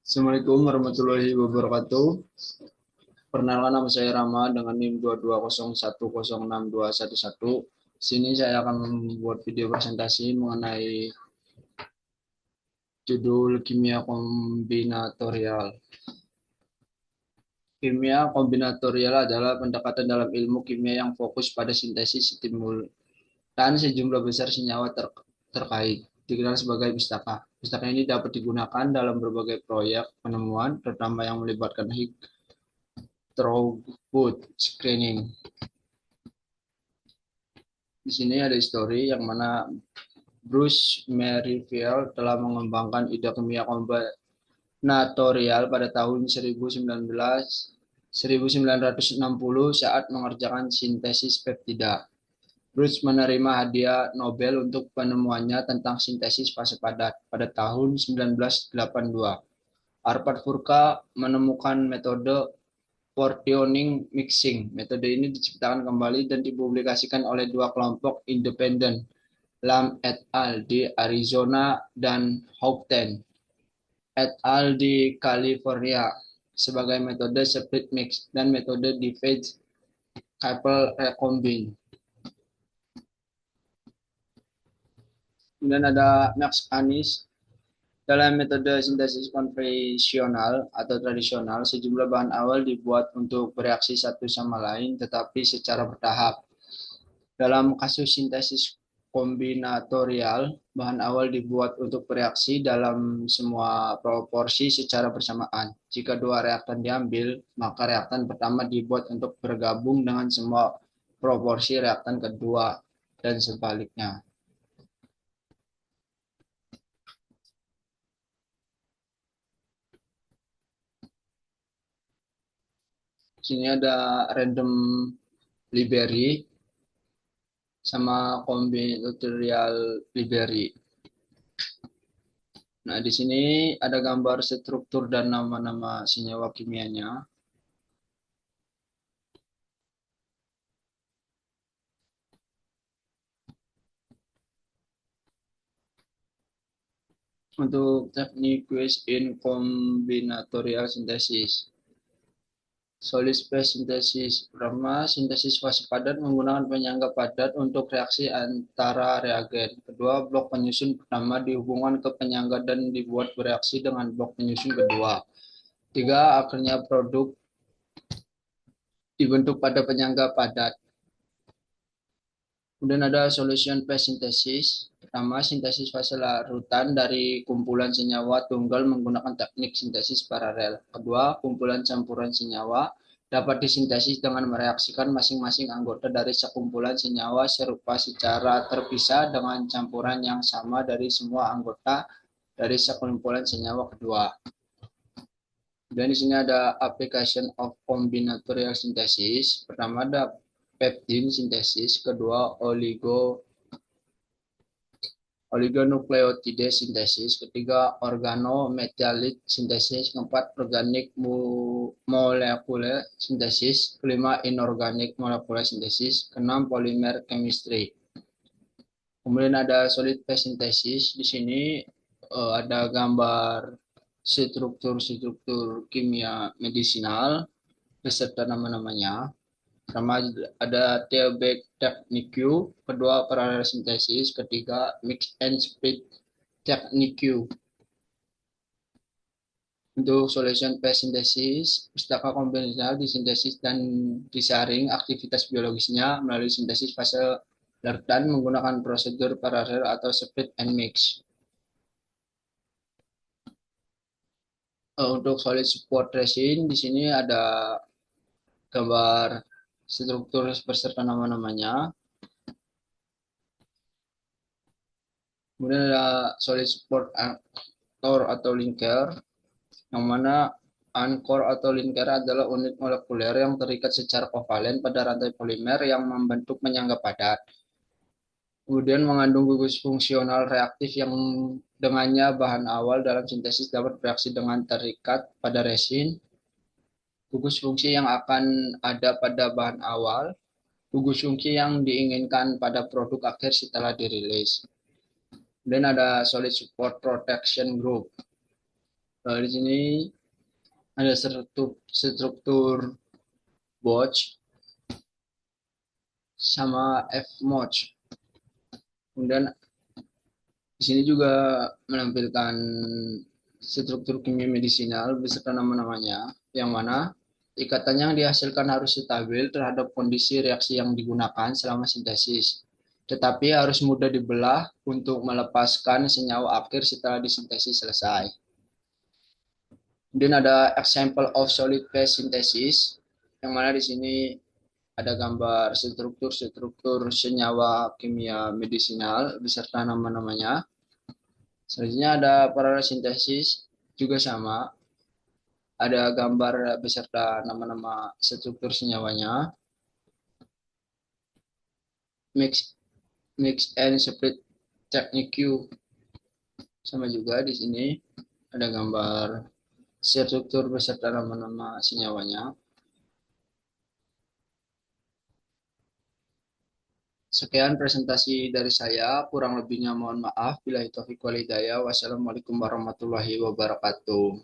Assalamualaikum warahmatullahi wabarakatuh. Perkenalkan, nama saya Rama dengan NIM 2201066211. Sini saya akan membuat video presentasi mengenai judul kimia kombinatorial. Kimia kombinatorial adalah pendekatan dalam ilmu kimia yang fokus pada sintesis stimulan sejumlah besar senyawa terkait, dikenal sebagai pustaka. Pustaka ini dapat digunakan dalam berbagai proyek penemuan, terutama yang melibatkan throughput screening. Di sini ada histori yang mana Bruce Merivale telah mengembangkan ide kimia kombinatorial pada tahun 1960 saat mengerjakan sintesis peptida. Bruce menerima hadiah Nobel untuk penemuannya tentang sintesis fase padat pada tahun 1982. Harvard Furka menemukan metode protioning mixing. Metode ini diciptakan kembali dan dipublikasikan oleh dua kelompok independen, Lam et al. Di Arizona dan Houghton et al. Di California sebagai metode split mix dan metode divide couple recombine. Kemudian ada Max Anis. Dalam metode sintesis konvensional atau tradisional, sejumlah bahan awal dibuat untuk bereaksi satu sama lain tetapi secara bertahap. Dalam kasus sintesis kombinatorial, bahan awal dibuat untuk bereaksi dalam semua proporsi secara bersamaan. Jika dua reaktan diambil, maka reaktan pertama dibuat untuk bergabung dengan semua proporsi reaktan kedua dan sebaliknya. Sini ada random library sama kombinatorial library. Nah, di sini ada gambar struktur dan nama-nama senyawa kimianya. Untuk teknik quiz in combinatorial synthesis. Solid phase synthesis. Pertama, sintesis fase padat menggunakan penyangga padat untuk reaksi antara reagen. Kedua, blok penyusun pertama dihubungkan ke penyangga dan dibuat bereaksi dengan blok penyusun kedua. Tiga, akhirnya produk dibentuk pada penyangga padat. Kemudian ada solution phase synthesis. Pertama, sintesis fase larutan dari kumpulan senyawa tunggal menggunakan teknik sintesis paralel. Kedua, kumpulan campuran senyawa dapat disintesis dengan mereaksikan masing-masing anggota dari sekumpulan senyawa serupa secara terpisah dengan campuran yang sama dari semua anggota dari sekumpulan senyawa kedua. Dan di sini ada application of combinatorial synthesis. Pertama ada peptide sintesis, kedua oligonukleotide sintesis, ketiga organometallit sintesis, keempat organik molekuler sintesis, kelima inorganik molekuler sintesis, keenam polimer chemistry. Kemudian ada solid phase sintesis. Di sini ada gambar struktur-struktur kimia medisinal beserta nama-namanya. Pertama ada Theobald Technique, kedua parallel sintesis, ketiga mix and split Technique. Untuk solution phase sintesis, pustaka konvensional disintesis dan disaring aktivitas biologisnya melalui sintesis fase larutan menggunakan prosedur paralel atau split and mix. Untuk solid support resin, di sini ada gambar struktur beserta nama-namanya. Kemudian ada solid support anchor atau linker, yang mana anchor atau linker adalah unit molekuler yang terikat secara kovalen pada rantai polimer yang membentuk penyangga padat. Kemudian mengandung gugus fungsional reaktif yang dengannya bahan awal dalam sintesis dapat bereaksi dengan terikat pada resin. Gugus fungsi yang akan ada pada bahan awal, gugus fungsi yang diinginkan pada produk akhir setelah dirilis. Dan ada solid support protection group. Di sini ada struktur Boch sama Fmoch. Kemudian di sini juga menampilkan struktur kimia medisinal beserta nama-namanya, yang mana ikatan yang dihasilkan harus stabil terhadap kondisi reaksi yang digunakan selama sintesis, tetapi harus mudah dibelah untuk melepaskan senyawa akhir setelah disintesis selesai. Kemudian ada example of solid phase synthesis, yang mana di sini ada gambar struktur-struktur senyawa kimia medisinal beserta nama-namanya. Selanjutnya ada paralel sintesis, juga sama. Ada gambar beserta nama-nama struktur senyawanya. Mix mix and split technique, sama juga di sini ada gambar struktur beserta nama-nama senyawanya. Sekian presentasi dari saya, kurang lebihnya mohon maaf. Bila itu walhidayah. Wassalamualaikum warahmatullahi wabarakatuh.